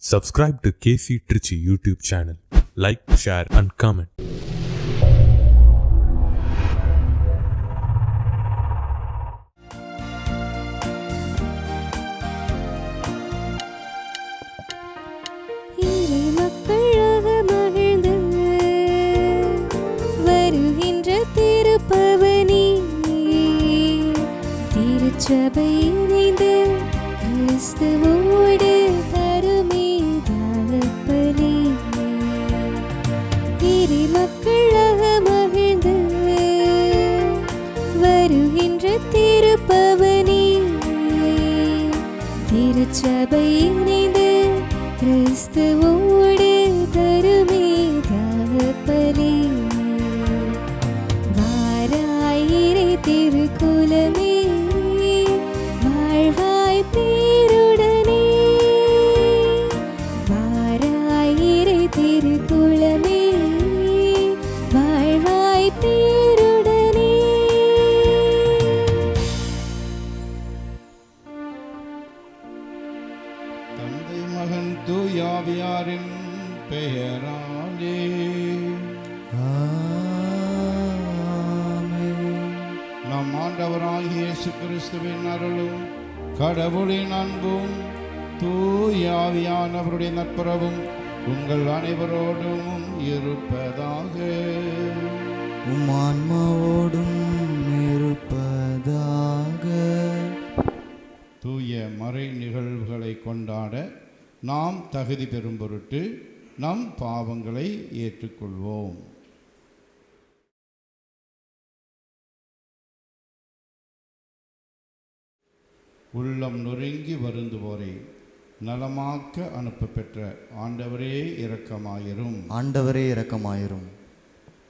Subscribe to KC Trichy YouTube channel. Like, share and comment. சபை இணைந்து கிறிஸ்துவோடு தருமீதாக பலி இறை மக்களாக மகிழ்ந்து வருகின்ற திருப்பவனி திருச்சபை இணைந்து கிறிஸ்துவோடு தருமீதாக பலி வாராயிரை திருக்குலமே தந்தை மகன் தூயாவியாரின் பெயராலே நம் ஆண்டவராகிய இயேசு கிறிஸ்துவின் அருளும் கடவுளின் அன்பும் தூயாவியானவருடைய நட்புறவும் உங்கள் அனைவரோடும் இருப்பதாக. உம் ஆன்மாவோடும் இருப்பதாக. தூய மறை நிகழ்வுகளை கொண்டாட நாம் தகுதி பெறும் பொருட்டு நம் பாவங்களை ஏற்றுக்கொள்வோம். உள்ளம் நொறுங்கி வருந்துவோரை நலமாக்க அனுப்ப பெற்ற ஆண்டவரே இரக்கமாயிரும். ஆண்டவரே இரக்கமாயிரும்.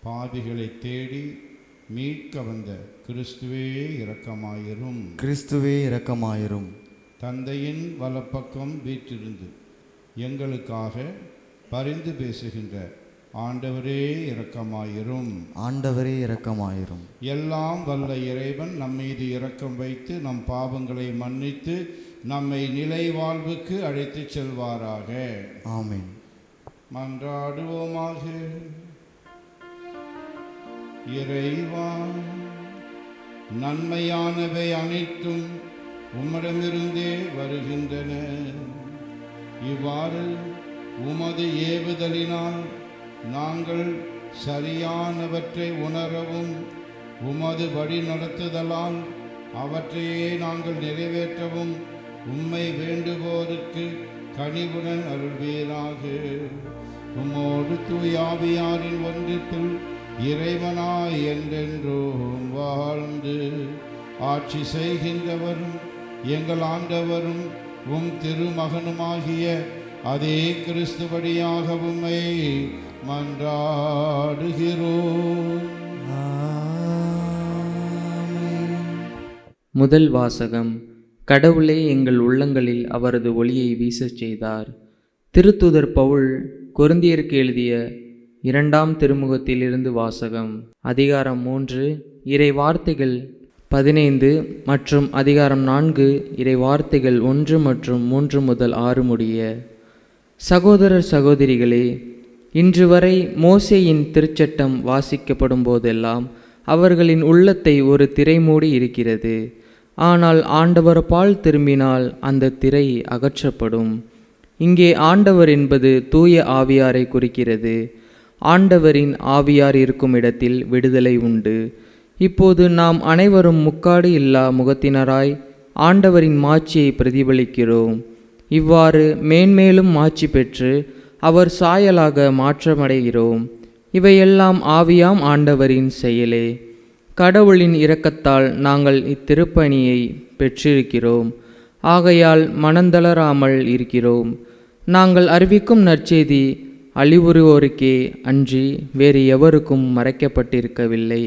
பாவிகளை தேடி மீட்க வந்த கிறிஸ்துவே இரக்கமாயிரும். கிறிஸ்துவே இரக்கமாயிரும். தந்தையின் வலப்பக்கம் வீற்றிருந்து எங்களுக்காக பரிந்து பேசுகின்ற ஆண்டவரே இரக்கமாயிரும். ஆண்டவரே இரக்கமாயிரும். எல்லாம் வல்ல இறைவன் நம்மீது இரக்கம் வைத்து நம் பாவங்களை மன்னித்து நம்மை நிலை வாழ்வுக்கு அழைத்து செல்வாராக. ஆமென். மன்றாடுவோமாக. இறைவா, நன்மையானவை அனைத்தும் உம்மிடமிருந்தே வருகின்றன. இவ்வாறு உமது ஏவுதலினால் நாங்கள் சரியானவற்றை உணரவும் உமது வழி நடத்துதலால் அவற்றையே நாங்கள் நிறைவேற்றவும் உம்மை வேண்டுவோருக்கு கனிவுடன் அருள்வீராக. உம்மோடு தூயாவியாரின் ஒன்றிப்பில் இறைவனாய் என்றென்றும் வாழ்ந்து ஆட்சி செய்கின்றவரும் எங்கள் ஆண்டவரும் உம் திருமகனுமாகிய அதே கிறிஸ்து வழியாக உம்மை மன்றாடுகிறோம். முதல் வாசகம். கடவுளே எங்கள் உள்ளங்களில் அவரது ஒளியை வீசச் செய்தார். திருத்தூதர் பவுல் கொரிந்தியருக்கு எழுதிய 2ஆம் திருமுகத்திலிருந்து வாசகம். அதிகாரம் 3 இறை வார்த்தைகள் 15 மற்றும் அதிகாரம் 4 இறை வார்த்தைகள் 1 மற்றும் 3 முதல் 6 முடிய. சகோதரர் சகோதரிகளே, இன்று வரை மோசேயின் திருச்சட்டம் வாசிக்கப்படும் போதெல்லாம் அவர்களின் உள்ளத்தை ஒரு திரை மூடி இருக்கிறது. ஆனால் ஆண்டவர் பால் திரும்பினால் அந்த திரை அகற்றப்படும். இங்கே ஆண்டவர் என்பது தூய ஆவியாரை குறிக்கிறது. ஆண்டவரின் ஆவியார் இருக்கும் இடத்தில் விடுதலை உண்டு. இப்போது நாம் அனைவரும் முக்காடு இல்லா முகத்தினராய் ஆண்டவரின் மாட்சியை பிரதிபலிக்கிறோம். இவ்வாறு மேன்மேலும் மாட்சி பெற்று அவர் சாயலாக மாற்றமடைகிறோம். இவையெல்லாம் ஆவியாம் ஆண்டவரின் செயலே. கடவுளின் இரக்கத்தால் நாங்கள் இத்திருப்பணியை பெற்றிருக்கிறோம். ஆகையால் மனந்தளராமல் இருக்கிறோம். நாங்கள் அறிவிக்கும் நற்செய்தி அழிவுறுவோருக்கே அன்றி வேறு எவருக்கும் மறைக்கப்பட்டிருக்கவில்லை.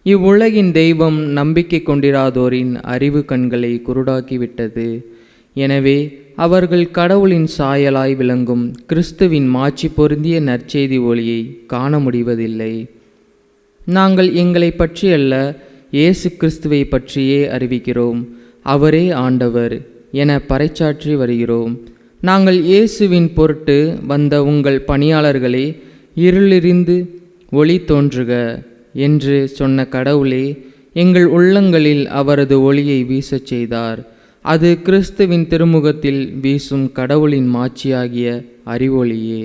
இவ்வுலகின் தெய்வம் நம்பிக்கை கொண்டிராதோரின் அறிவு கண்களை குருடாக்கிவிட்டது. எனவே அவர்கள் கடவுளின் சாயலாய் விளங்கும் கிறிஸ்துவின் மாட்சி பொருந்திய நற்செய்தி ஒளியை காண முடிவதில்லை. நாங்கள் எங்களை பற்றியல்ல, இயேசு கிறிஸ்துவை பற்றியே அறிவிக்கிறோம். அவரே ஆண்டவர் என பறைசாற்றி வருகிறோம். நாங்கள் இயேசுவின் பொருட்டு வந்த உங்கள் பணியாளர்களே, இருளிருந்து ஒளி தோன்றுக என்று சொன்ன கடவுளே, எங்கள் உள்ளங்களில் அவரது ஒளியை வீசச் செய்தார். அது கிறிஸ்துவின் திருமுகத்தில் வீசும் கடவுளின் மாட்சியாகிய அறிவொளியே.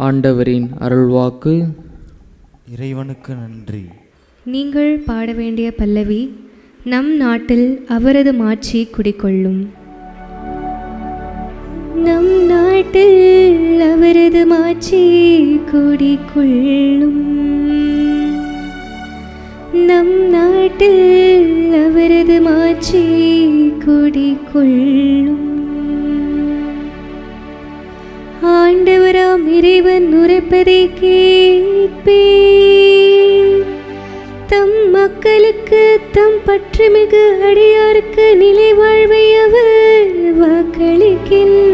ஆண்டவரின் அருள்வாக்கு. இறைவனுக்கு நன்றி. நீங்கள் பாட வேண்டிய பல்லவி, நம் நாட்டில் அவரது மாட்சி குடிகொள்ளும். நம் நாட்டில் அவரது மாட்சி குடிகொள்ளும். நம் நாட்டில் அவரது மாட்சி குடிகொள்ளும். ஆண்டவராம் இறைவன் உரைப்பதை கேட்பேன். தம் மக்களுக்கு தம் பற்றுமிகு அடியாருக்கு நிலை வாழ்வை அவர் வாக்களிக்கின்றார்.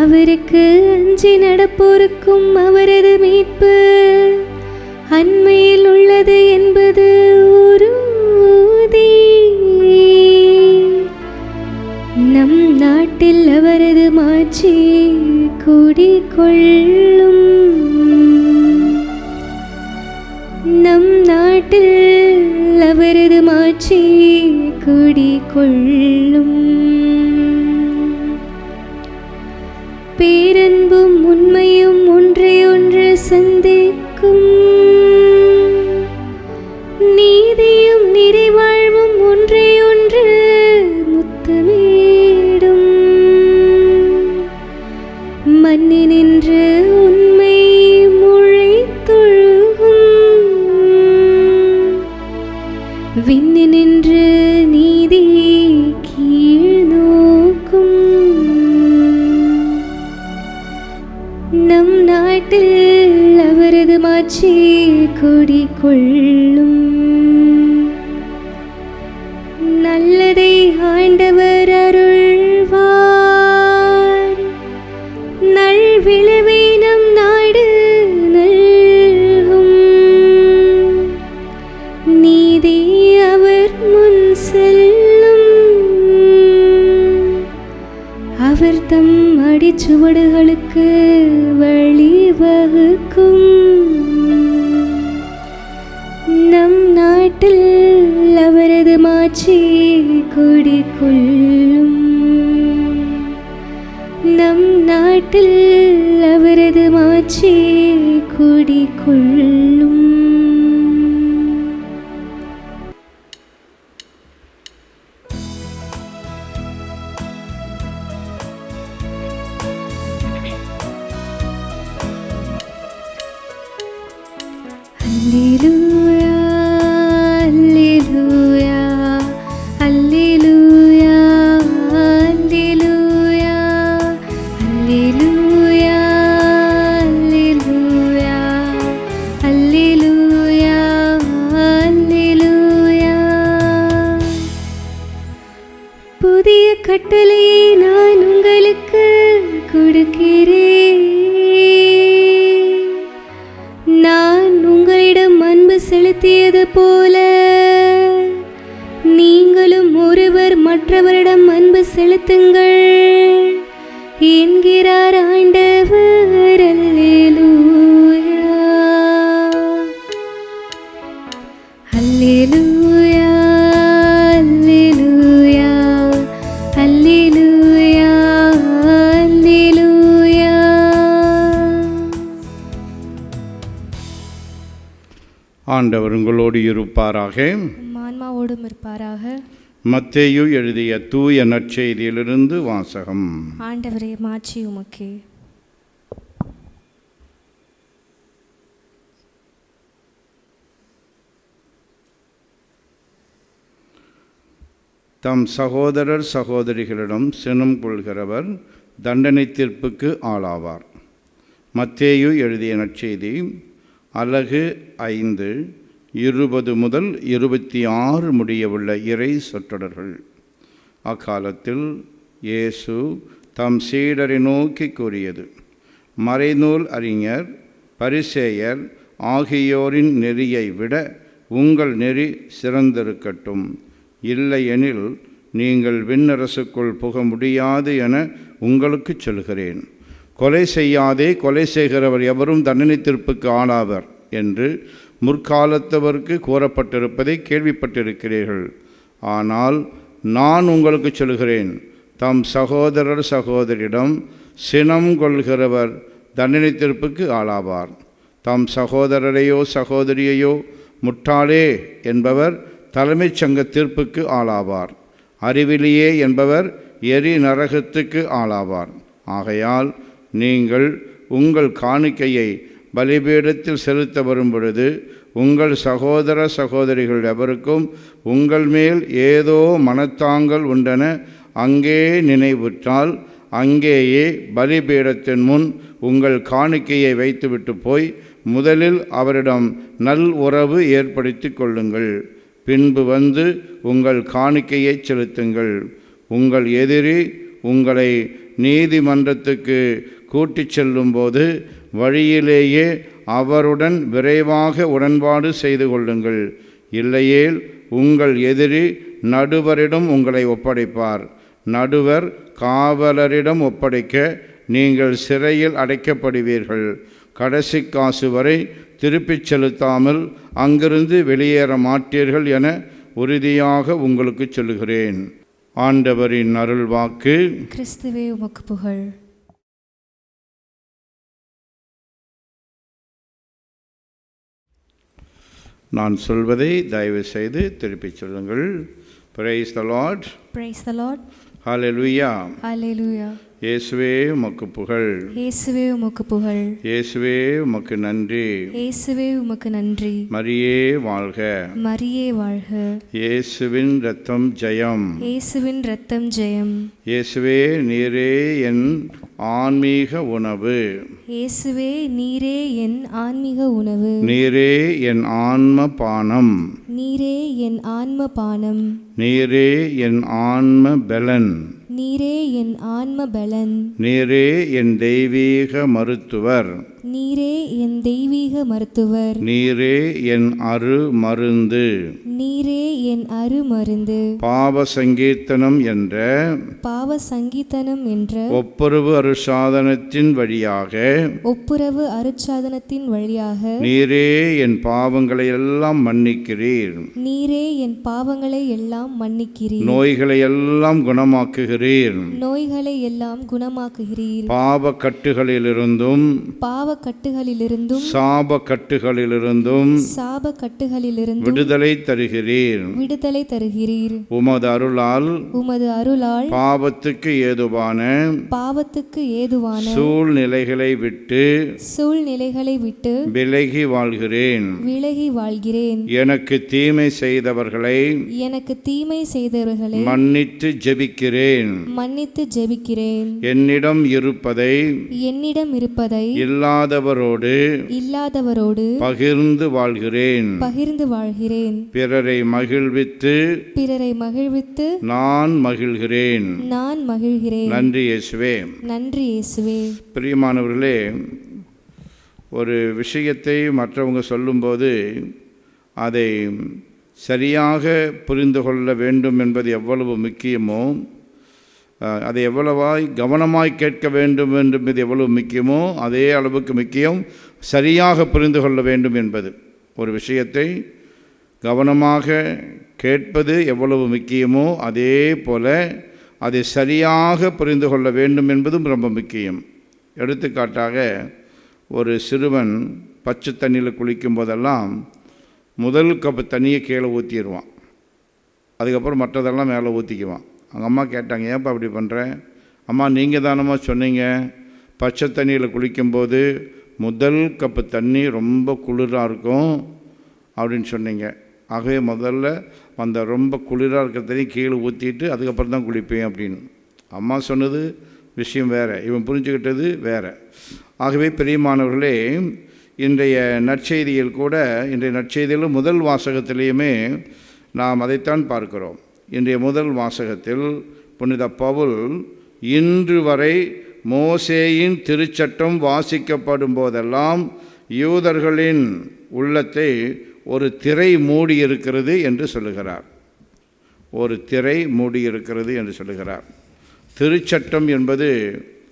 அவருக்கு அஞ்சி நடப்போருக்கும் அவரது மீட்பு அண்மையில் உள்ளது என்பது உறுதி. நம் நாட்டில் அவரது மாட்சி குடிகொள்ளும். நம் நாட்டில் அவரது மாட்சி குடிகொள்ளும். பேரன்பும் உண்மையும் ஒன்றையொன்று சந்திக்கும். நீதியும் நிறைவாழ்வும் ஒன்றையொன்று முத்தமிடும். மண்ணினின்று உண்மை முளைத்தொழுகும். விண்ணினின்று நீதி கீழ் நோக்கும். நம் நாட்டில் அவரது மாட்சி குடிகொள்ளும். நல்லதை ஆண்டவர் அருள்வார். நல்விளைவை நம் நாடு நல்கும். நீதி அவர் முன் செல்லும். அவர் தம் அடிச்சுவடுகளுக்கு வழிவகுக்கும். நம் நாட்டில் அவரது மாட்சி குடிகொள்ளும். நம் நாட்டில் அவரது மாட்சி குடிகொள்ளும். Alleluia, alleluia, alleluia, alleluia, alleluia, alleluia, alleluia, alleluia. புதிய கட்டளையை நான் உங்களுக்கு கொடுக்கிறேன். நான் உங்களிடம் அன்பு செலுத்தியது போல நீங்களும் ஒருவர் மற்றவரிடம் அன்பு செலுத்துங்கள் என்கிறார் ஆண்டவர். அல்லேலூயா, அல்லேலூயா, அல்லேலூயா, அல்லேலூயா, அல்லேலூயா. ஆண்டவர் உங்களோடு இருப்பாராக. ஆன்மாவோடும் இருப்பாராக. மத்தேயு எழுதிய தூய நற்செய்தியிலிருந்து வாசகம். ஆண்டவரே, மாட்சி உமக்கே. தம் சகோதரர் சகோதரிகளிடம் சினம் கொள்கிறவர் தண்டனை தீர்ப்புக்கு ஆளாவார். மத்தேயு எழுதிய நற்செய்தி அலகு 5 20 முதல் 26 முடியவுள்ள இறை சொற்றொடர்கள். அக்காலத்தில் இயேசு தம் சீடரை நோக்கி கூறியது: மறைநூல் அறிஞர் பரிசேயர் ஆகியோரின் நெறியை விட உங்கள் நெறி சிறந்திருக்கட்டும். இல்லையெனில் நீங்கள் விண்ணரசுக்குள் புக முடியாது என உங்களுக்கு சொல்கிறேன். கொலை செய்யாதே, கொலை செய்கிறவர் எவரும் தண்டனை தீர்ப்புக்கு ஆளாவர் என்று முற்காலத்தவருக்கு கூறப்பட்டிருப்பதை கேள்விப்பட்டிருக்கிறீர்கள். ஆனால் நான் உங்களுக்கு சொல்கிறேன், தம் சகோதரர் சகோதரிடம் சினம் கொள்கிறவர் தண்டனை தீர்ப்புக்கு ஆளாவார். தம் சகோதரரையோ சகோதரியையோ முட்டாளே என்பவர் தலைமைச் சங்க தீர்ப்புக்கு ஆளாவார். அறிவிலியே என்பவர் எரி நரகத்துக்கு ஆளாவார். ஆகையால் நீங்கள் உங்கள் காணிக்கையை பலிபீடத்தில் செலுத்த வரும் பொழுது உங்கள் சகோதர சகோதரிகள் எவருக்கும் உங்கள் மேல் ஏதோ மனத்தாங்கல் உண்டென அங்கே நினைவுற்றால் அங்கேயே பலிபீடத்தின் முன் உங்கள் காணிக்கையை வைத்துவிட்டு போய் முதலில் அவரிடம் நல் உறவு ஏற்படுத்தி கொள்ளுங்கள். பின்பு வந்து உங்கள் காணிக்கையை செலுத்துங்கள். உங்கள் எதிரி உங்களை நீதிமன்றத்துக்கு கூட்டிச் செல்லும்போது வழியிலேயே அவருடன் விரைவாக உடன்பாடு செய்து கொள்ளுங்கள். இல்லையேல் உங்கள் எதிரி நடுவரிடம் உங்களை ஒப்படைப்பார். நடுவர் காவலரிடம் ஒப்படைக்க நீங்கள் சிறையில் அடைக்கப்படுவீர்கள். கடைசி காசு வரை திருப்பிச் செலுத்தாமல் அங்கிருந்து வெளியேற மாட்டீர்கள் என உறுதியாக உங்களுக்கு சொல்கிறேன். ஆண்டவரின் அருள்வாக்கு. கிறிஸ்துவே உமக்கு புகழ். நான் சொல்வதை தயவு செய்து திருப்பிச் சொல்லுங்கள். Praise the Lord. Praise the Lord. Hallelujah. Hallelujah. இயேசுவே உமக்கு புகழ். இயேசுவே உமக்கு புகழ். இயேசுவே உமக்கு நன்றி. இயேசுவே உமக்கு நன்றி. மரியே வாழ்க. மரியே வாழ்க. இயேசுவின் இரத்தம் ஜெயம். இயேசுவின் இரத்தம் ஜெயம். இயேசுவே நீரே என் ஆன்மீக உணவு. இயேசுவே நீரே என் ஆன்மீக உணவு. நீரே என் ஆன்ம பானம். நீரே என் ஆன்ம பானம். நீரே என் ஆன்ம பலன். நீரே என் ஆன்ம பலன். நீரே என் தெய்வீக மருத்துவர். நீரே என் தெய்வீக மருத்துவர். நீரே என் அரு மருந்து. நீரே என் அருமருந்து. பாவ சங்கீர்த்தனம் என்ற பாவ சங்கீதனம் என்ற ஒப்புரவு அருட்சாதனத்தின் வழியாக ஒப்புரவு அருட்சாதனத்தின் வழியாக நீரே என் பாவங்களை எல்லாம் மன்னிக்கிறீர். நீரே என் பாவங்களை எல்லாம் மன்னிக்கிறீர். நோய்களை எல்லாம் குணமாக்குகிறீர். நோய்களை எல்லாம் குணமாக்குகிறீர். பாவ கட்டுகளிலிருந்தும் பாவ கட்டுகளிலிருந்தும் சாப கட்டுகளிலிருந்தும் சாப கட்டுகளிலிருந்தும் விடுதலை தருகிறீர். விடுதலை தருகிறீர். உமது அருளால் உமது அருளால் பாவத்துக்கு ஏதுவான சூழ்நிலைகளை விட்டு விலகி வாழ்கிறேன். எனக்கு தீமை செய்தவர்களை மன்னித்து ஜெபிக்கிறேன். என்னிடம் இருப்பதை இல்லாதவரோடு பகிர்ந்து வாழ்கிறேன். பிறரை மகிழ்வித்து நான் மகிழ்கிறேன். நன்றி இயேசுவே. பிரியமானவர்களே, ஒரு விஷயத்தை மற்றவங்க சொல்லும்போது அதை சரியாக புரிந்து கொள்ள வேண்டும் என்பது எவ்வளவு முக்கியமோ, அதை எவ்வளவாய் கவனமாய் கேட்க வேண்டும் என்பது எவ்வளவு முக்கியமோ அதே அளவுக்கு முக்கியம் சரியாக புரிந்து கொள்ள வேண்டும் என்பது. ஒரு விஷயத்தை கவனமாக கேட்பது எவ்வளவு முக்கியமோ அதே போல அதை சரியாக புரிந்து கொள்ள வேண்டும் என்பதும் ரொம்ப முக்கியம். எடுத்துக்காட்டாக, ஒரு சிறுவன் பச்சை தண்ணியில் குளிக்கும் போதெல்லாம் முதல் கப்பு தண்ணியை கீழே ஊற்றிடுவான். அதுக்கப்புறம் மற்றதெல்லாம் மேலே ஊற்றிக்குவான். அவங்க அம்மா கேட்டாங்க, ஏன்ப்பா அப்படி பண்ணுறேன்? அம்மா, நீங்கள் தானம்மா சொன்னீங்க பச்சை தண்ணியில் குளிக்கும்போது முதல் கப்பு தண்ணி ரொம்ப குளிராக இருக்கும் அப்படின்னு சொன்னீங்க. ஆகவே முதல்ல அந்த ரொம்ப குளிராக இருக்கிற தண்ணி கீழே ஊற்றிட்டு அதுக்கப்புறம் தான் குளிப்பேன் அப்படின்னு. அம்மா சொன்னது விஷயம் வேறு, இவன் புரிஞ்சுக்கிட்டது வேறு. ஆகவே பிரியமானவர்களே, இன்றைய நற்செய்தியிலும் முதல் வாசகத்திலேயுமே நாம் அதைத்தான் பார்க்கிறோம். இன்றைய முதல் வாசகத்தில் புனித பவுல் இன்று வரை மோசேயின் திருச்சட்டம் வாசிக்கப்படும் போதெல்லாம் யூதர்களின் உள்ளத்தை ஒரு திரை மூடி இருக்கிறது என்று சொல்லுகிறார். ஒரு திரை மூடியிருக்கிறது என்று சொல்லுகிறார். திருச்சட்டம் என்பது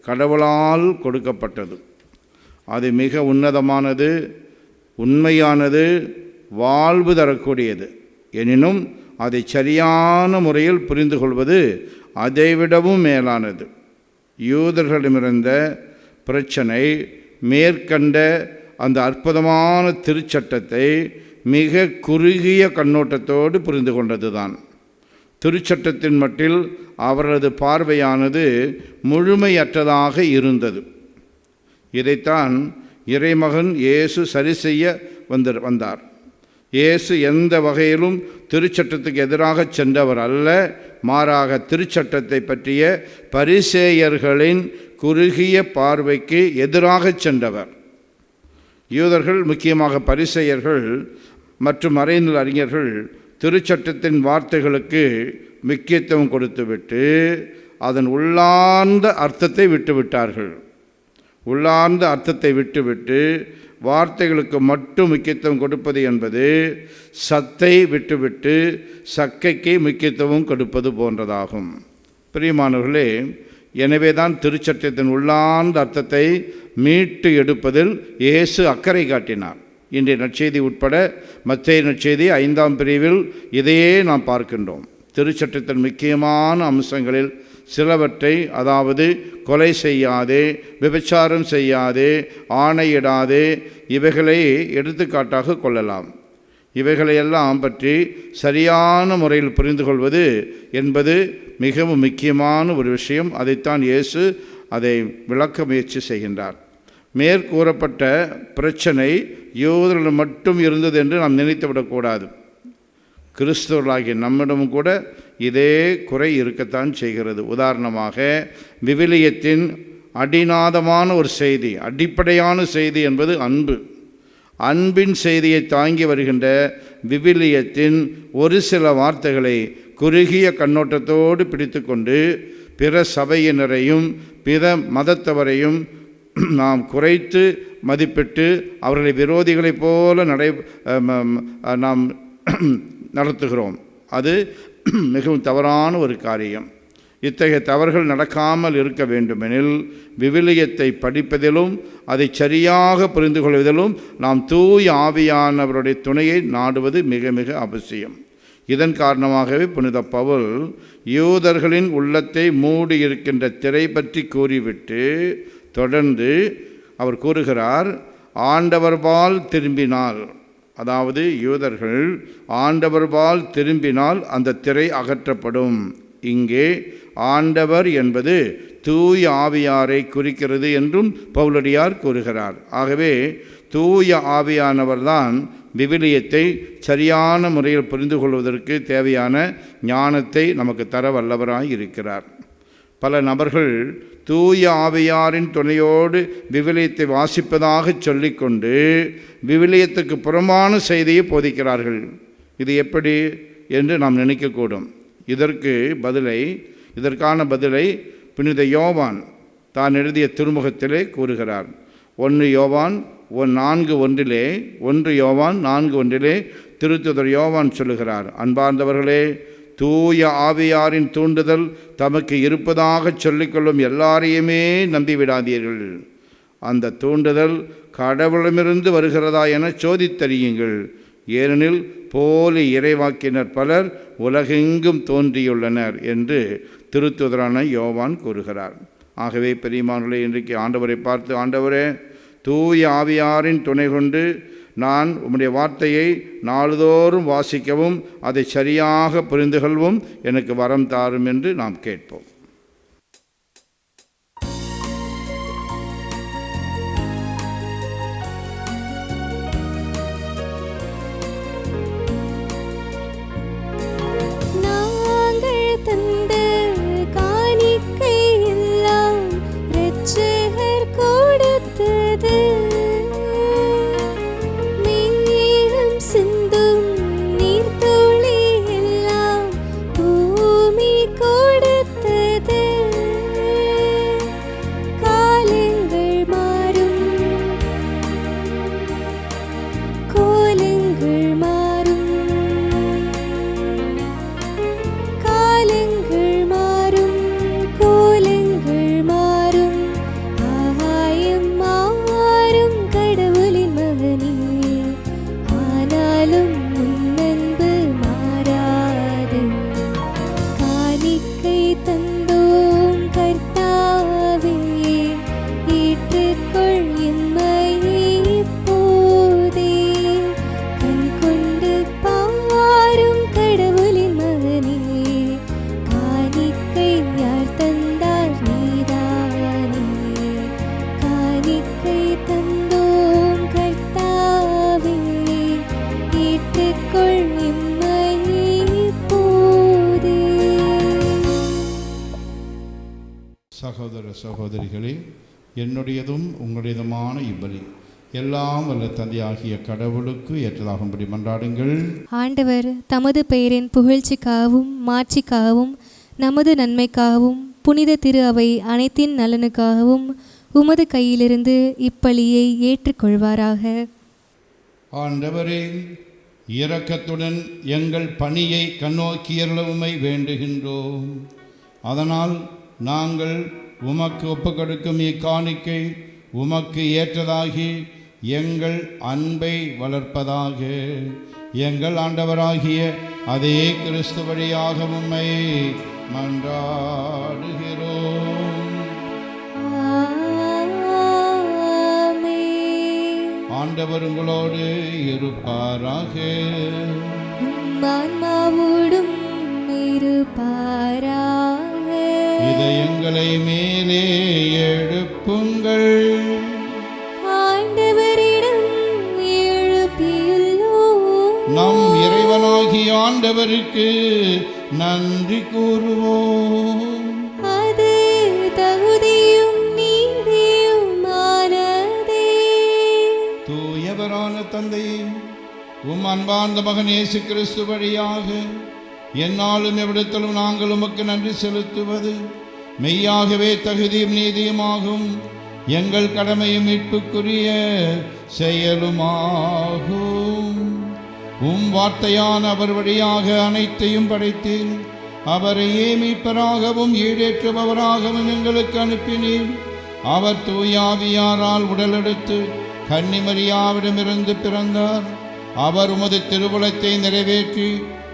கடவுளால் கொடுக்கப்பட்டது. அது மிக உன்னதமானது, உண்மையானது, வாழ்வு தரக்கூடியது. எனினும் அதை சரியான முறையில் புரிந்து கொள்வது அதைவிடவும் மேலானது. யூதர்களிடமிருந்த பிரச்சனை மேற்கண்ட அந்த அற்புதமான திருச்சட்டத்தை மிக குறுகிய கண்ணோட்டத்தோடு புரிந்து கொண்டதுதான். திருச்சட்டத்தின் மட்டில் அவரது பார்வையானது முழுமையற்றதாக இருந்தது. இதைத்தான் இறைமகன் இயேசு சரி செய்ய வந்தார். இயேசு எந்த வகையிலும் திருச்சட்டத்துக்கு எதிராக சென்றவர் அல்ல, மாறாக திருச்சட்டத்தை பற்றிய பரிசேயர்களின் குறுகிய பார்வைக்கு எதிராக சென்றவர். யூதர்கள், முக்கியமாக பரிசேயர்கள் மற்றும் மறைநூல் அறிஞர்கள் திருச்சட்டத்தின் வார்த்தைகளுக்கு முக்கியத்துவம் கொடுத்துவிட்டு அதன் உள்ளார்ந்த அர்த்தத்தை விட்டுவிட்டார்கள். உள்ளார்ந்த அர்த்தத்தை விட்டுவிட்டு வார்த்தைகளுக்கு மட்டும் முக்கியத்துவம் கொடுப்பது என்பது சத்தை விட்டுவிட்டு சக்கைக்கு முக்கியத்துவம் கொடுப்பது போன்றதாகும். பிரியமானவர்களே, எனவே தான் திருச்சட்டத்தின் உள்ளார்ந்த அர்த்தத்தை மீட்டு எடுப்பதில் இயேசு அக்கறை காட்டினார். இன்றைய நற்செய்தி உட்பட மத்தேயு நற்செய்தி 5ஆம் பிரிவில் இதையே நாம் பார்க்கின்றோம். திருச்சட்டத்தின் முக்கியமான அம்சங்களில் சிலவற்றை, அதாவது கொலை செய்யாதே, விபச்சாரம் செய்யாதே, ஆணையிடாதே, இவைகளை எடுத்துக்காட்டாக கொள்ளலாம். இவைகளையெல்லாம் பற்றி சரியான முறையில் புரிந்து கொள்வது என்பது மிகவும் முக்கியமான ஒரு விஷயம். அதைத்தான் இயேசு அதை விளக்க முயற்சி செய்கின்றார். மேற்கூறப்பட்ட பிரச்சனை யூதர்கள் மட்டும் இருந்தது என்று நாம் நினைத்துவிடக்கூடாது. கிறிஸ்தவர்களாகிய நம்மிடமும் கூட இதே குறை இருக்கத்தான் செய்கிறது. உதாரணமாக, விவிலியத்தின் அடிநாதமான ஒரு செய்தி, அடிப்படையான செய்தி என்பது அன்பு. அன்பின் செய்தியை தாங்கி வருகின்ற விவிலியத்தின் ஒரு சில வார்த்தைகளை குறுகிய கண்ணோட்டத்தோடு பிடித்து கொண்டு பிற சபையினரையும் பிற மதத்தவரையும் நாம் குறைத்து மதிப்பிட்டு அவர்களை விரோதிகளைப் போல நாம் நடத்துகிறோம். அது மிகவும் தவறான ஒரு காரியம். இத்தகைய தவறுகள் நடக்காமல் இருக்க வேண்டுமெனில் விவிலியத்தை படிப்பதிலும் அதை சரியாக புரிந்து கொள்வதிலும் நாம் தூய ஆவியானவருடைய துணையை நாடுவது மிக மிக அவசியம். இதன் காரணமாகவே புனித பவுல் யூதர்களின் உள்ளத்தை மூடியிருக்கின்ற திரை பற்றி கூறிவிட்டு தொடர்ந்து அவர் கூறுகிறார், ஆண்டவர்பால் திரும்பினால், அதாவது யூதர்கள் ஆண்டவர்பால் திரும்பினால் அந்த திரை அகற்றப்படும். இங்கே ஆண்டவர் என்பது தூய ஆவியாரை குறிக்கிறது என்றும் பவுலடியார் கூறுகிறார். ஆகவே தூய ஆவியானவர்தான் விவிலியத்தை சரியான முறையில் புரிந்து கொள்வதற்கு தேவையான ஞானத்தை நமக்கு தர வல்லவராய் இருக்கிறார். பல நபர்கள் தூய ஆவியாரின் துணையோடு விவிலியத்தை வாசிப்பதாக சொல்லிக்கொண்டு விவிலியத்துக்கு புறம்பான செய்தியை போதிக்கிறார்கள். இது எப்படி என்று நாம் நினைக்கக்கூடும். இதற்கான பதிலை புனித யோவான் தான் எழுதிய திருமுகத்திலே கூறுகிறார். 1 யோவான் 4:1 திருத்துதர் யோவான் சொல்லுகிறார், அன்பார்ந்தவர்களே, தூய ஆவியாரின் தூண்டுதல் தமக்கு இருப்பதாக சொல்லிக்கொள்ளும் எல்லாரையுமே நம்பிவிடாதீர்கள். அந்த தூண்டுதல் கடவுளமிருந்து வருகிறதா என சோதித்தறியுங்கள். ஏனெனில் போலி இறைவாக்கினர் பலர் உலகெங்கும் தோன்றியுள்ளனர் என்று திருத்துதரான யோவான் கூறுகிறார். ஆகவே பெரியமானவர்களே, இன்றைக்கு ஆண்டவரை பார்த்து, ஆண்டவரே, தூய ஆவியாரின் துணை கொண்டு நான் உம்முடைய வார்த்தையை நாள்தோறும் வாசிக்கவும் அதை சரியாக புரிந்து கொள்ளவும் எனக்கு வரம் தாரும் என்று நாம் கேட்போம். நீர்த்துளி எல்லாம் பூமி கொடுத்தது. சகோதர சகோதரிகளே, என்னுடையதும் உங்களுடையதுமான இப்பலி எல்லாம் வல்ல தந்தையாகிய கடவுளுக்கு ஏற்றதாகும்படி மன்றாடுங்கள். ஆண்டவர் தமது பெயரின் புகழ்ச்சிக்காகவும் மாட்சிக்காகவும் நமது நன்மைக்காகவும் புனித திரு அவை அனைத்தின் நலனுக்காகவும் உமது கையிலிருந்து இப்பலியை ஏற்றுக்கொள்வாராக. ஆண்டவரே, இரக்கத்துடன் எங்கள் பணியை கண்ணோக்கியருளவுமை வேண்டுகின்றோம். அதனால் நாங்கள் உமக்கு ஒப்புக்கொடுக்கும் இக்காணிக்கை உமக்கு ஏற்றதாகி எங்கள் அன்பை வளர்ப்பதாக. எங்கள் ஆண்டவராகிய அதே கிறிஸ்து வழியாக உம்மை மன்றாடுகிறோம். ஆண்டவர் உங்களோடு இருப்பாராக. ஆன்மாவோடும் இருப்பாராக. இதயங்களை மேலே எழுப்புங்கள். ஆண்டவரிடம் எழுப்பியுள்ளோம். நம் இறைவனாகிய ஆண்டவருக்கு நன்றி கூறுவோம். அது தகுதியும் நீதியுமானதே. தூயவரான தந்தை, உம் அன்பார்ந்த மகன் இயேசு கிறிஸ்து வழியாக எந்நாளும் எவ்விடத்திலும் நாங்கள் உமக்கு நன்றி செலுத்துவது மெய்யாகவே தகுதியும் நீதியுமாகும். எங்கள் கடமையும் மீட்புக்குரிய செயலுமாகும். உம் வார்த்தையான அவர் வழியாக அனைத்தையும் படைத்தீர். அவரையே மீட்பராகவும் ஈடேற்றுபவராகவும் எங்களுக்கு அனுப்பினீர். அவர் தூயாவியாரால் உடலெடுத்து கன்னிமரியாவிடமிருந்து பிறந்தார். அவர் உமது திருவுளத்தை நிறைவேற்றி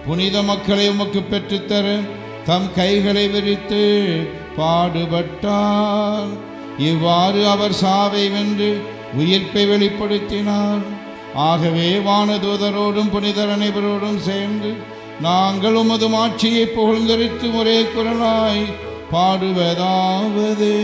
புனித மக்களை உமக்கு பெற்றுத்தர தம் கைகளை விரித்து பாடுபட்டார். இவ்வாறு அவர் சாவை வென்று உயிர்ப்பை வெளிப்படுத்தினார். ஆகவே வானதூதரோடும் புனிதர் அனைவரோடும் சேர்ந்து நாங்கள் உமது மாட்சியை புகழ்ந்தரித்து ஒரே குரலாய் பாடுவதாவது: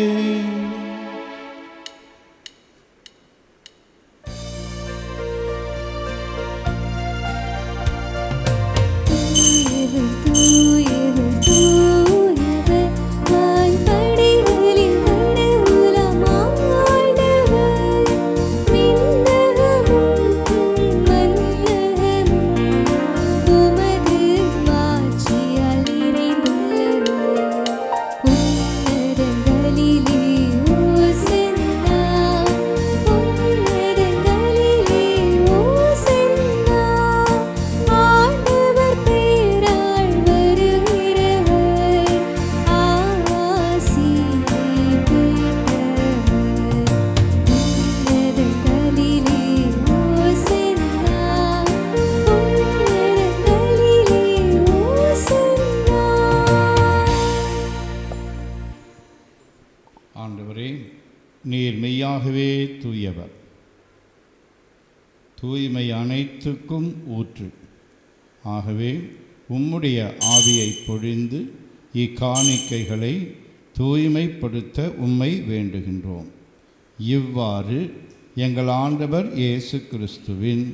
ஆண்டவரே, நீர் மெய்யாகவே தூயவர், தூய்மை அனைத்துக்கும் ஊற்று. ஆகவே உம்முடைய ஆவியை பொழிந்து இக்காணிக்கைகளை தூய்மைப்படுத்த உம்மை வேண்டுகின்றோம். இவ்வாறு எங்கள் ஆண்டவர் இயேசு கிறிஸ்துவின்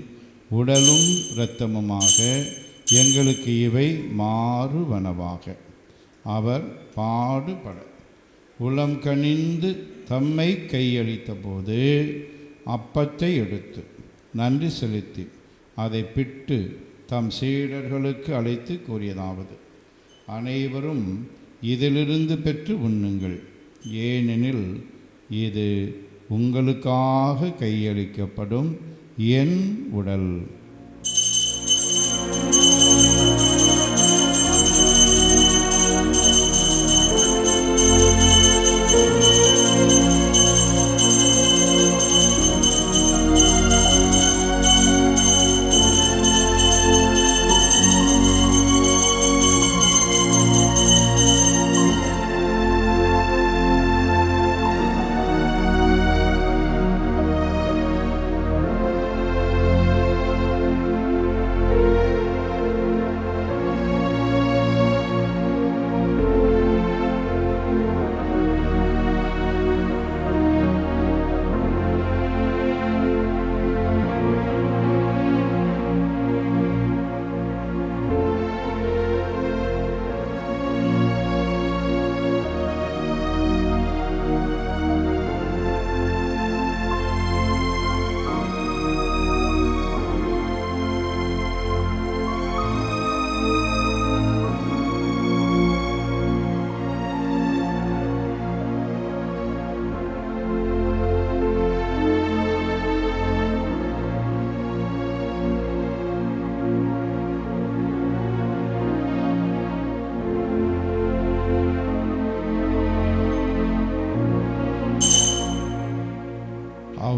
உடலும் இரத்தமுமாக எங்களுக்கு இவை மாறுவனவாக. அவர் பாடுபட உளம் கனிந்து தம்மை கையளித்த போது அப்பத்தை எடுத்து நன்றி செலுத்தி அதை பிட்டு தம் சீடர்களுக்கு அழைத்து கூறியதாவது: அனைவரும் இதிலிருந்து பெற்று உண்ணுங்கள், ஏனெனில் இது உங்களுக்காக கையளிக்கப்படும் என் உடல்.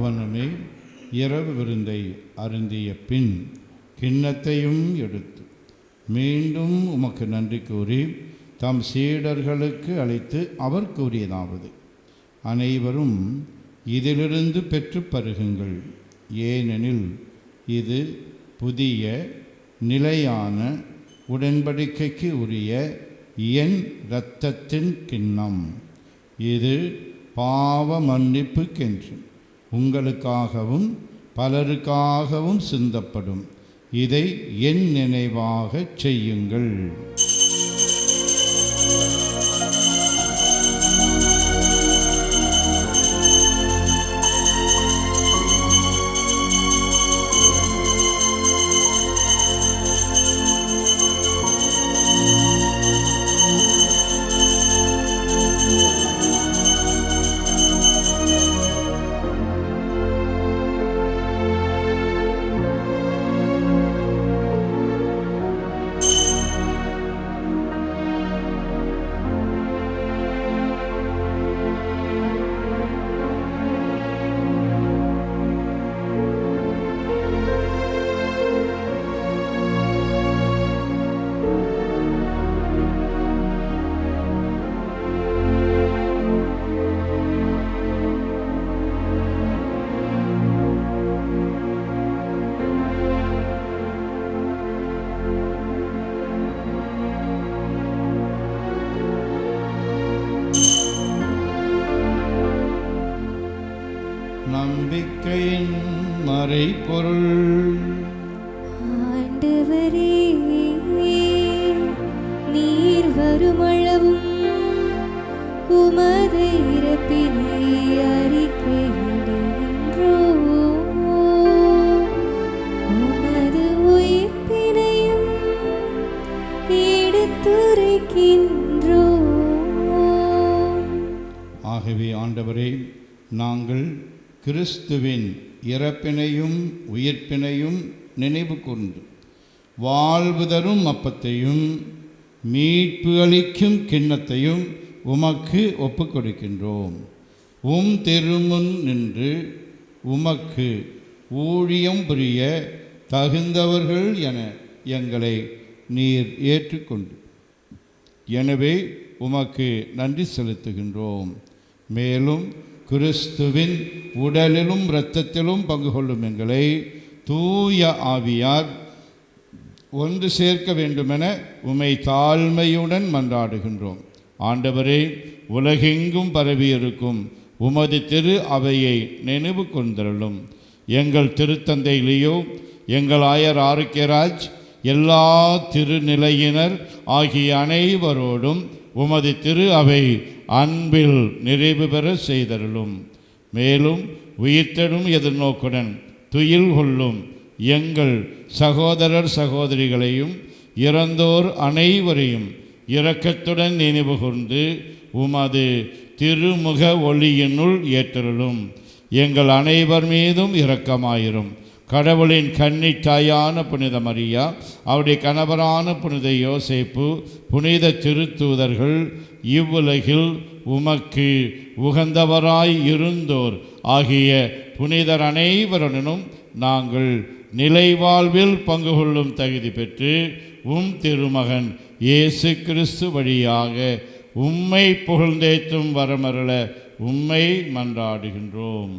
அவனுமே இரவு விருந்தை அருந்திய பின் கிண்ணத்தையும் எடுத்து மீண்டும் உமக்கு நன்றி கூறி தம் சீடர்களுக்கு அளித்து அவர் கூறியதாவது: அனைவரும் இதிலிருந்து பெற்று பருகுங்கள், ஏனெனில் இது புதிய நிலையான உடன்படிக்கைக்கு உரிய என் இரத்தத்தின் கிண்ணம். இது பாவ மன்னிப்புக்கென்று உங்களுக்காகவும் பலருக்காகவும் சிந்தப்படும். இதை என் நினைவாகச் செய்யுங்கள். நம்பிக்கையின் மறைபொருள். ஆண்டவரே, நீர் வருமளவும் உமது இறப்பினை அறிக்கையிடுகின்றோம், உமது உயிர்ப்பினையும் எடுத்துரைக்கின்றோம். ஆகவே ஆண்டவரே, நாங்கள் கிறிஸ்துவின் இறப்பினையும் உயிர்ப்பினையும் நினைவு கூர்ந்து வாழ்வு தரும் அப்பத்தையும் மீட்பு அளிக்கும் கிண்ணத்தையும் உமக்கு ஒப்புக் கொடுக்கின்றோம். உம் திருமுன் நின்று உமக்கு ஊழியம் புரிய தகுந்தவர்கள் என எங்களை நீர் ஏற்றுக்கொண்டு எனவே உமக்கு நன்றி செலுத்துகின்றோம். மேலும் கிறிஸ்துவின் உடலிலும் இரத்தத்திலும் பங்கு கொள்ளும் எங்களை தூய ஆவியார் ஒன்று சேர்க்க வேண்டுமென உம்மை தாழ்மையுடன் மன்றாடுகின்றோம். ஆண்டவரே, உலகெங்கும் பரவியிருக்கும் உமது திரு அவையை நினைவு கொண்டருளும். எங்கள் திருத்தந்தை லியோ, எங்கள் ஆயர் ஆரோக்கியராஜ், எல்லா திருநிலையினர் ஆகிய அனைவரோடும் உமது திரு அவை அன்பில் நிறைவு பெற செய்தருளும். மேலும் உயிர்த்தெழும் எதிர்நோக்குடன் துயில் கொள்ளும் எங்கள் சகோதரர் சகோதரிகளையும் இறந்தோர் அனைவரையும் இரக்கத்துடன் நினைவு கூர்ந்து உமது திருமுக ஒளியினுள் ஏற்றருளும். எங்கள் அனைவர் மீதும் இரக்கமாயிரும். கடவுளின் கன்னி தாயான புனித மரியா, அவருடைய கணவரான புனித யோசேப்பு, புனித திருத்தூதர்கள், இவ்வுலகில் உமக்கு உகந்தவராய் இருந்தோர் ஆகிய புனிதர் அனைவருடனும் நாங்கள் நிலைவாழ்வில் பங்கு கொள்ளும் தகுதி பெற்று உம் திருமகன் இயேசு கிறிஸ்து வழியாக உம்மை புகழ்ந்தேத்தும் வரமருள உம்மை மன்றாடுகின்றோம்.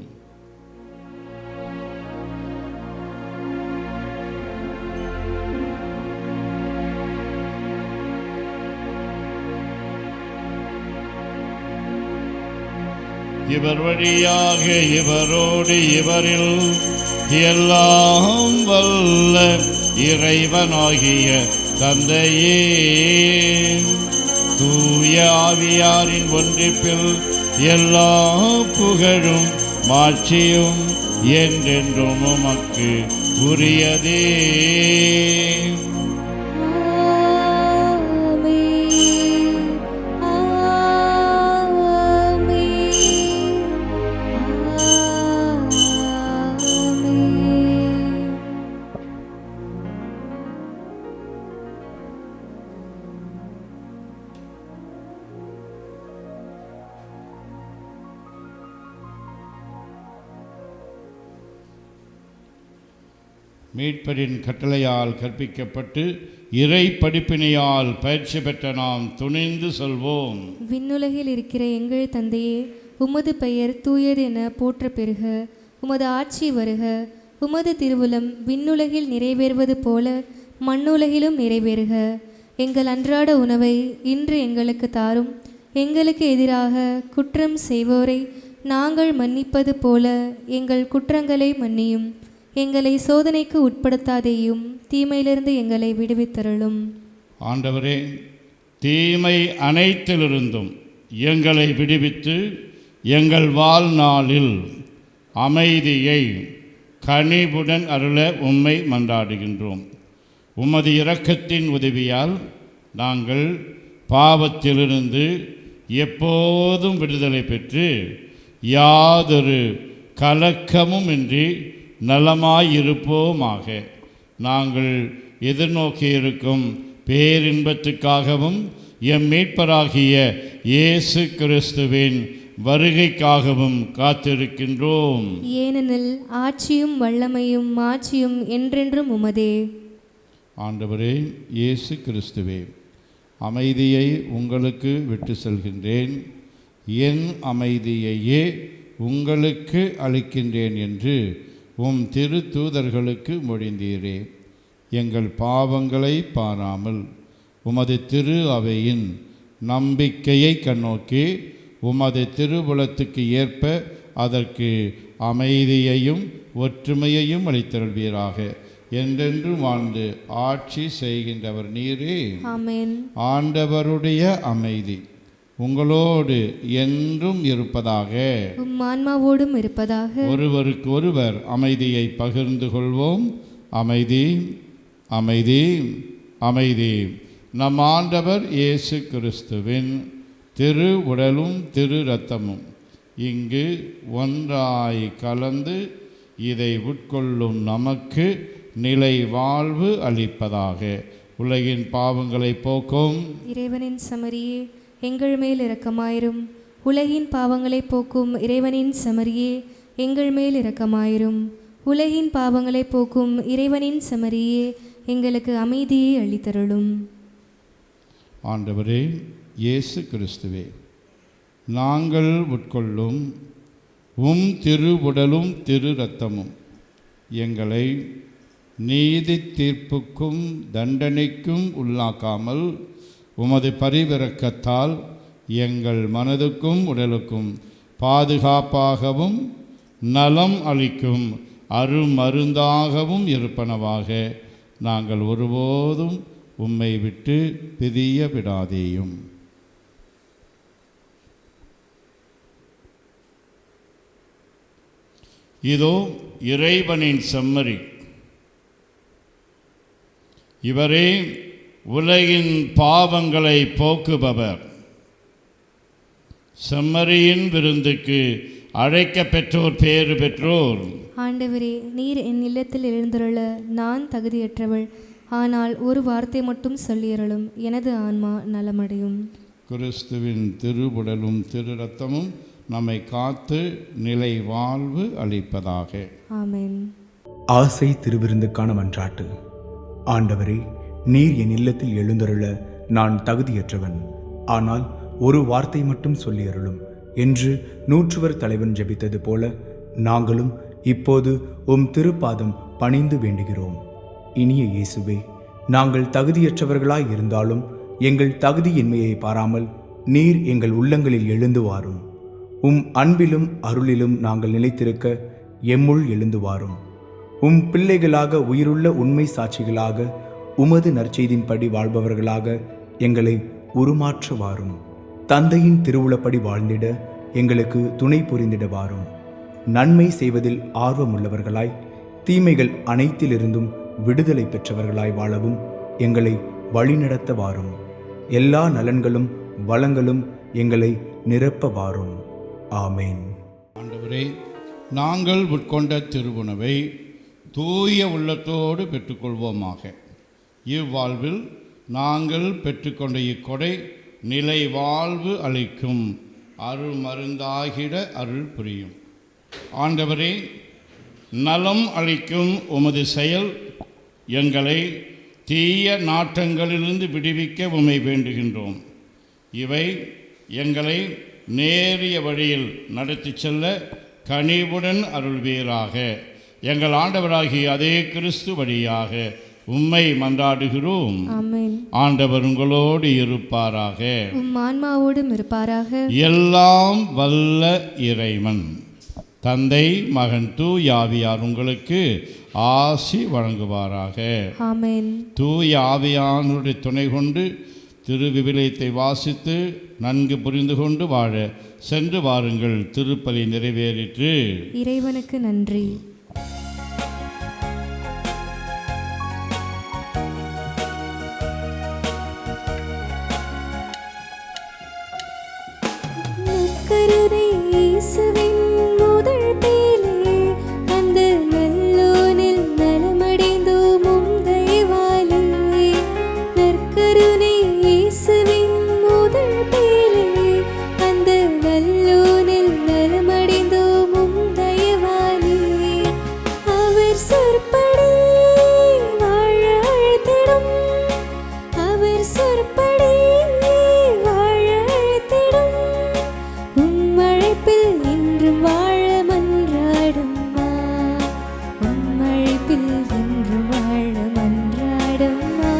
இவர் வழியாக இவரோடு இவரில் எல்லாம் வல்ல இறைவனாகிய தந்தையே, தூய ஆவியாரின் ஒன்றிப்பில் எல்லா புகழும் மாட்சியும் என்றென்றும் உமக்கு உரியதே. மீட்பரின் கட்டளையால் கற்பிக்கப்பட்டு இறை படிப்பினையால் பயிற்சி பெற்ற நாம் துணிந்து சொல்வோம். விண்ணுலகில் இருக்கிற எங்கள் தந்தையே, உமது பெயர் தூயது என போற்ற பெறுக. உமது ஆட்சி வருக. உமது திருவுளம் விண்ணுலகில் நிறைவேறுவது போல மண்ணுலகிலும் நிறைவேறுக. எங்கள் அன்றாட உணவை இன்று எங்களுக்கு தாரும். எங்களுக்கு எதிராக குற்றம் செய்வோரை நாங்கள் மன்னிப்பது போல எங்கள் குற்றங்களை மன்னியும். எங்களை சோதனைக்கு உட்படுத்தாதேயும், தீமையிலிருந்து எங்களை விடுவித்தருளும். ஆண்டவரே, தீமை அனைத்திலிருந்தும் எங்களை விடுவித்து எங்கள் வாழ்நாளில் அமைதியை கனிவுடன் அருள உம்மை மன்றாடுகின்றோம். உமது இரக்கத்தின் உதவியால் நாங்கள் பாவத்திலிருந்து எப்போதும் விடுதலை பெற்று யாதொரு கலக்கமும் இன்றி நலமாயிருப்போமாக. நாங்கள் எதிர்நோக்கியிருக்கும் பேரின்பத்துக்காகவும் எம் மீட்பராகிய இயேசு கிறிஸ்துவின் வருகைக்காகவும் காத்திருக்கின்றோம். ஏனெனில் ஆட்சியும் வல்லமையும் மாட்சியும் என்றென்றும் உமதே. ஆண்டவரே இயேசு கிறிஸ்துவே, அமைதியை உங்களுக்கு விட்டு செல்கின்றேன், என் அமைதியையே உங்களுக்கு அளிக்கின்றேன் என்று உம் திரு தூதர்களுக்கு மொழிந்தீரே. எங்கள் பாவங்களை பாராமல் உமது திரு அவையின் நம்பிக்கையை கண்ணோக்கி உமது திருவுளத்துக்கு ஏற்ப அதற்கு அமைதியையும் ஒற்றுமையையும் அளித்தருள்வீராக. என்றென்று வாழ்ந்து ஆட்சி செய்கின்றவர் நீரே. ஆமென். ஆண்டவருடைய அமைதி உங்களோடு என்றும் இருப்பதாக. உம் ஆன்மாவோடும் இருப்பதாக. ஒருவருக்கு ஒருவர் அமைதியை பகிர்ந்து கொள்வோம். அமைதி, அமைதி, அமைதி. நம் ஆண்டவர் இயேசு கிறிஸ்துவின் திரு உடலும் திரு இரத்தமும் இங்கு ஒன்றாய் கலந்து இதை உட்கொள்ளும் நமக்கு நிலை வாழ்வு அளிப்பதாக. உலகின் பாவங்களை போக்கும் இறைவனின் சமரியே, எங்கள் மேல் இரக்கமாயிரும். உலகின் பாவங்களை போக்கும் இறைவனின் சமரியே, எங்கள் மேல் இரக்கமாயிரும். உலகின் பாவங்களை போக்கும் இறைவனின் சமரியே, எங்களுக்கு அமைதியை அளித்தருளும். ஆண்டவரே இயேசு கிறிஸ்துவே, நாங்கள் உட்கொள்ளும் உம் திரு உடலும் திரு இரத்தமும் எங்களை நீதி தீர்ப்புக்கும் தண்டனைக்கும் உள்ளாக்காமல் உமது பரிவிரக்கத்தால் எங்கள் மனதுக்கும் உடலுக்கும் பாதுகாப்பாகவும் நலம் அளிக்கும் அருமருந்தாகவும் இருப்பனவாக. நாங்கள் ஒருபோதும் உம்மை விட்டு பிரிய விடாதேயும். இதோ இறைவனின் செம்மறி, இவரே உலகின் பாவங்களை போக்குபவர். செம்மறியின் விருந்துக்கு அழைக்க பெற்றோர் பேறு பெற்றோர். ஆண்டவரே, நீர் என் இல்லத்தில் எழுந்தருள நான் தகுதியற்றவள். ஆனால் ஒரு வார்த்தை மட்டும் சொல்லியருளும், எனது ஆன்மா நலமடையும். கிறிஸ்துவின் திருவுடலும் திரு இரத்தமும் நம்மை காத்து நிலை வாழ்வு அளிப்பதாக. ஆமென். ஆசை திருவிருந்துக்கான மன்றாட்டு. ஆண்டவரே, நீர் என் இல்லத்தில் எழுந்தருள நான் தகுதியற்றவன். ஆனால் ஒரு வார்த்தை மட்டும் சொல்லியருளும் என்று நூற்றுவர் தலைவன் ஜெபித்தது போல நாங்களும் இப்போது உம் திருப்பாதம் பணிந்து வேண்டுகிறோம். இனிய இயேசுவே, நாங்கள் தகுதியற்றவர்களாய் இருந்தாலும் எங்கள் தகுதியின்மையை பாராமல் நீர் எங்கள் உள்ளங்களில் எழுந்து வாரும். உம் அன்பிலும் அருளிலும் நாங்கள் நிலைத்திருக்க எம்முள் எழுந்து வாரும். உம் பிள்ளைகளாக உயிருள்ள உண்மை சாட்சிகளாக உமது நற்செய்தின்படி வாழ்பவர்களாக எங்களை உருமாற்ற வாரும். தந்தையின் திருவுளப்படி வாழ்ந்திட எங்களுக்கு துணை புரிந்திட வாரும். நன்மை செய்வதில் ஆர்வமுள்ளவர்களாய் தீமைகள் அனைத்திலிருந்தும் விடுதலை பெற்றவர்களாய் வாழவும் எங்களை வழிநடத்த வாரும். எல்லா நலன்களும் வளங்களும் எங்களை நிரப்ப வாரும். ஆமேன். ஆண்டவரே, நாங்கள் உட்கொண்ட திருவுணவை தூய உள்ளத்தோடு பெற்றுக்கொள்வோமாக. இவ்வாழ்வில் நாங்கள் பெற்றுக்கொண்ட இக்கொடை நிலை வாழ்வு அளிக்கும் அருமருந்தாகிட அருள் புரியும். ஆண்டவரே, நலம் அளிக்கும் உமது செயல் எங்களை தீய நாட்டங்களிலிருந்து விடுவிக்க உம்மை வேண்டுகின்றோம். இவை எங்களை நேரிய வழியில் நடத்தி செல்ல கனிவுடன் அருள்வீராக. எங்கள் ஆண்டவராகிய அதே கிறிஸ்து வழியாக உம்மை மன்றாடுகிறோம். ஆமென். ஆண்டவர் உங்களோடு இருப்பாராக. உம் ஆன்மாவோடும் இருப்பாராக. எல்லாம் வல்ல இறைவன் தந்தை மகன் தூய ஆவியார் உங்களுக்கு ஆசி வழங்குவாராக. ஆமென். தூய ஆவியானுடைய துணை கொண்டு திருவிவிலியத்தை வாசித்து நன்கு புரிந்து கொண்டு வாழ சென்று வாருங்கள். திருப்பலி நிறைவேறிற்று. இறைவனுக்கு நன்றி. நற்கருணை இயேசுவின் முதல் பேலே, அந்த நல்லோனில் நலமடைந்தோம் உம் தயவாலே. நற்கருணை இயேசுவின் முதல் பேலே, அந்த நல்லோனில் நலமடைந்தோம் உம் தயவாலே. அவர் சொற்படி வாழ அழைத்திடும், அவர் சொற்படி வாழ அழைத்திடும், உம் அழைப்பில் என்றும் வாழ மன்றாடும்மா, உம் அழைப்பில் என்றும் வாழ மன்றாடும்மா.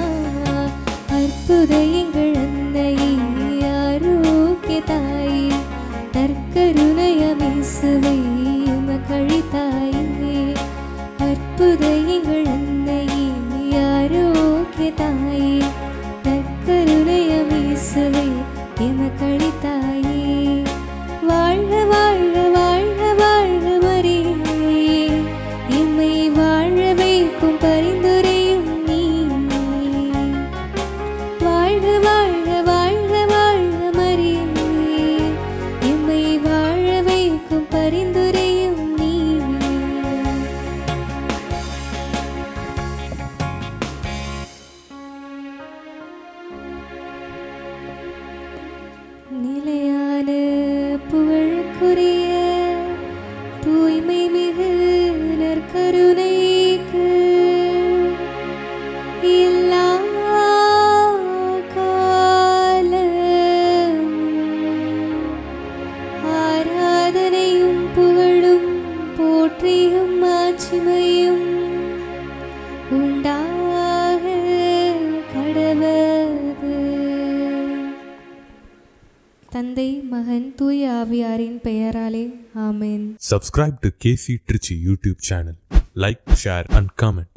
அற்புத எங்கள் அன்னையே, ஆரோக்கிய தாயே, நற்கருணையாம் இயேசுவை உமக்களித்தாயே. அற்புத எங்கள் அன்னையே, ஆரோக்கிய தாயே, நற்கருணையாம் இயேசுவை எமக்களித்தாயே. வாழ்க வாழ்க வாழ்க வாழ்க மரியே, எம்மை வாழ வைக்கும் பரிந்துரையும் நீ. வாழ்க வாழ்க வாழ்க வாழ்க மரியே, எம்மை வாழ வைக்கும் பரிந்துரையும் நீ. நிலையான புகழுக்குரிய தூய்மை மிகு நற்கருணைக்கு எல்லா காலமும் ஆராதனையும் புகழும் போற்றியும் மாட்சிமையும் உண்டாக கடவது. தந்தை மகன் தூய ஆவியாரின் பெயராலே ஆமென். Subscribe to KC Trichy YouTube channel. Like, share and comment.